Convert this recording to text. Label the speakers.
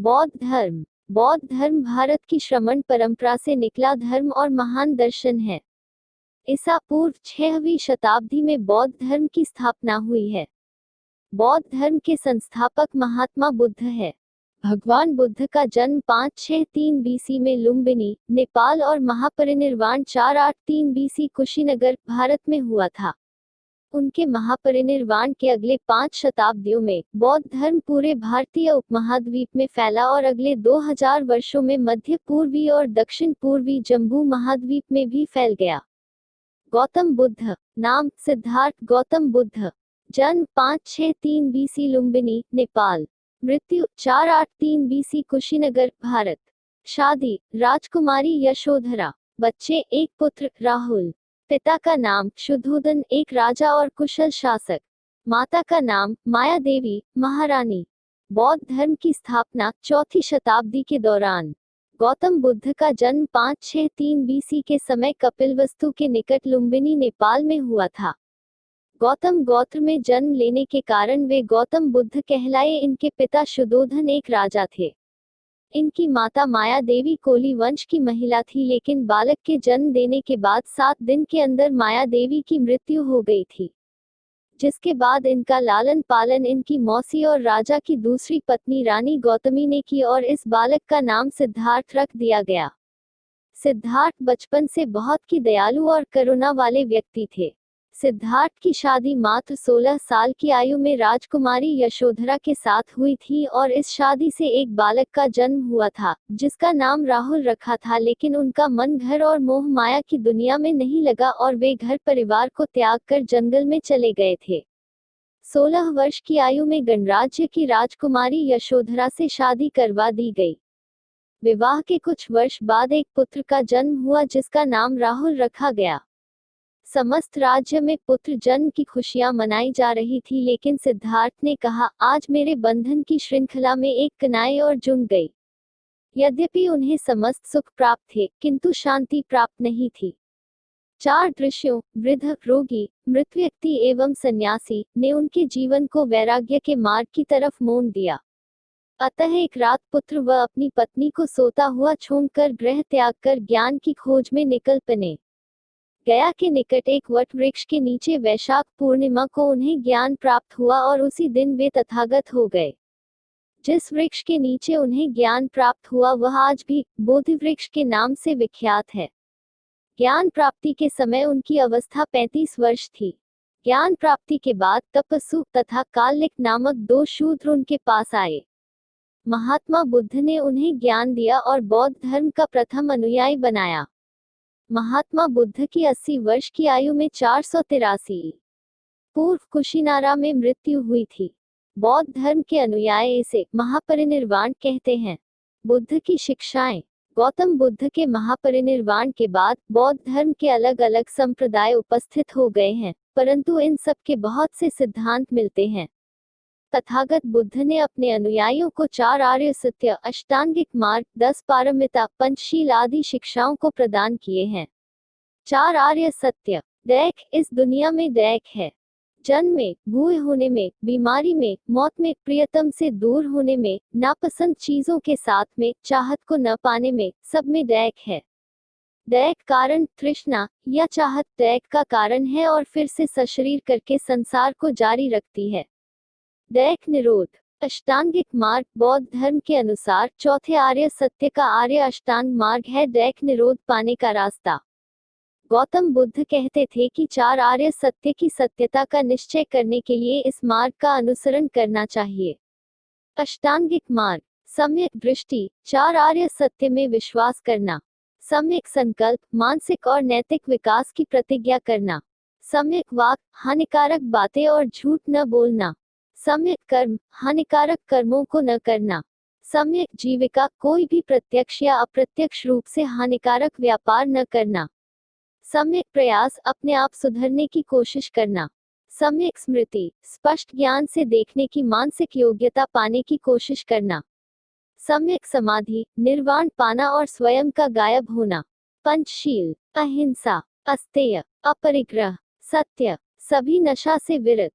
Speaker 1: बौद्ध धर्म। बौद्ध धर्म भारत की श्रमण परंपरा से निकला धर्म और महान दर्शन है। ईसा पूर्व 6वीं शताब्दी में बौद्ध धर्म की स्थापना हुई है। बौद्ध धर्म के संस्थापक महात्मा बुद्ध है। भगवान बुद्ध का जन्म 563 बीसी में लुम्बिनी, नेपाल और महापरिनिर्वाण 483 बीसी कुशीनगर, भारत में हुआ था। उनके महापरिनिर्वाण के अगले 5 शताब्दियों में बौद्ध धर्म पूरे भारतीय उपमहाद्वीप में फैला और अगले 2000 वर्षों में मध्य पूर्वी और दक्षिण पूर्वी जम्बू महाद्वीप में भी फैल गया। गौतम बुद्ध। नाम सिद्धार्थ गौतम बुद्ध। जन्म 563 बीसी लुम्बिनी, नेपाल। मृत्यु 483 बीसी कुशीनगर, भारत। शादी राजकुमारी यशोधरा। बच्चे एक पुत्र राहुल। पिता का नाम शुद्धोदन, एक राजा और कुशल शासक। माता का नाम माया देवी, महारानी। बौद्ध धर्म की स्थापना 4वीं शताब्दी के दौरान। गौतम बुद्ध का जन्म 563 बीसी के समय कपिलवस्तु के निकट लुम्बिनी, नेपाल में हुआ था। गौतम गोत्र में जन्म लेने के कारण वे गौतम बुद्ध कहलाए। इनके पिता शुद्धोधन एक राजा थे। इनकी माता माया देवी कोली वंश की महिला थी, लेकिन बालक के जन्म देने के बाद 7 दिन के अंदर माया देवी की मृत्यु हो गई थी, जिसके बाद इनका लालन पालन इनकी मौसी और राजा की दूसरी पत्नी रानी गौतमी ने की और इस बालक का नाम सिद्धार्थ रख दिया गया। सिद्धार्थ बचपन से बहुत की दयालु और करुणा वाले व्यक्ति थे। सिद्धार्थ की शादी मात्र 16 साल की आयु में राजकुमारी यशोधरा के साथ हुई थी और इस शादी से एक बालक का जन्म हुआ था, जिसका नाम राहुल रखा था। लेकिन उनका मन घर और मोह माया की दुनिया में नहीं लगा और वे घर परिवार को त्याग कर जंगल में चले गए थे। 16 वर्ष की आयु में गणराज्य की राजकुमारी यशोधरा से शादी करवा दी गई। विवाह के कुछ वर्ष बाद एक पुत्र का जन्म हुआ, जिसका नाम राहुल रखा गया। समस्त राज्य में पुत्र जन्म की खुशियां मनाई जा रही थी, लेकिन सिद्धार्थ ने कहा, आज मेरे बंधन की श्रृंखला में एक कनाई और जुड़ गई। यद्यपि उन्हें समस्त सुख प्राप्त थे, किंतु शांति प्राप्त नहीं थी। 4 दृश्यों, वृद्ध, रोगी, मृत व्यक्ति एवं सन्यासी, ने उनके जीवन को वैराग्य के मार्ग की तरफ मोड़ दिया। अतः एक रात पुत्र व अपनी पत्नी को सोता हुआ छोड़कर गृह त्याग कर ज्ञान की खोज में निकल पड़े। गया के निकट एक वट वृक्ष के नीचे वैशाख पूर्णिमा को उन्हें ज्ञान प्राप्त हुआ और उसी दिन वे तथागत हो गए। जिस वृक्ष के नीचे उन्हें ज्ञान प्राप्त हुआ वह आज भी बोधि वृक्ष के नाम से विख्यात है। ज्ञान प्राप्ति के समय उनकी अवस्था 35 वर्ष थी। ज्ञान प्राप्ति के बाद तपस्सु तथा कालिक नामक 2 शूद्र उनके पास आए। महात्मा बुद्ध ने उन्हें ज्ञान दिया और बौद्ध धर्म का प्रथम अनुयायी बनाया। महात्मा बुद्ध की 80 वर्ष की आयु में 483 पूर्व कुशीनारा में मृत्यु हुई थी। बौद्ध धर्म के अनुयायी इसे महापरिनिर्वाण कहते हैं। बुद्ध की शिक्षाएं। गौतम बुद्ध के महापरिनिर्वाण के बाद बौद्ध धर्म के अलग अलग संप्रदाय उपस्थित हो गए हैं, परंतु इन सब के बहुत से सिद्धांत मिलते हैं। तथागत बुद्ध ने अपने अनुयायियों को 4 आर्य सत्य, अष्टांगिक मार्ग, 10 पारमिता, पंचशील आदि शिक्षाओं को प्रदान किए हैं। 4 आर्य सत्य। दैक इस दुनिया में दैक है। जन्म में, बूढ़े होने में, बीमारी में, मौत में, प्रियतम से दूर होने में, नापसंद चीजों के साथ में, चाहत को न पाने में, सब में दैक है। दैक कारण तृष्णा या चाहत दैक का कारण है और फिर से सशरीर करके संसार को जारी रखती है। दैक निरोध। अष्टांगिक मार्ग बौद्ध धर्म के अनुसार चौथे आर्य सत्य का आर्य अष्टांग मार्ग है दैक निरोध पाने का रास्ता। गौतम बुद्ध कहते थे कि 4 आर्य सत्य की सत्यता का निश्चय करने के लिए इस मार्ग का अनुसरण करना चाहिए। अष्टांगिक मार्ग। सम्यक दृष्टि, 4 आर्य सत्य में विश्वास करना। सम्यक संकल्प, मानसिक और नैतिक विकास की प्रतिज्ञा करना। सम्यक वाक, हानिकारक बातें और झूठ न बोलना। सम्यक कर्म, हानिकारक कर्मों को न करना। सम्यक जीविका, कोई भी प्रत्यक्ष या अप्रत्यक्ष रूप से हानिकारक व्यापार न करना। सम्यक प्रयास, अपने आप सुधरने की कोशिश करना। सम्यक स्मृति, स्पष्ट ज्ञान से देखने की मानसिक योग्यता पाने की कोशिश करना। सम्यक समाधि, निर्वाण पाना और स्वयं का गायब होना। पंचशील, अहिंसा, अस्तेय, अपरिग्रह, सत्य, सभी नशा से विरत।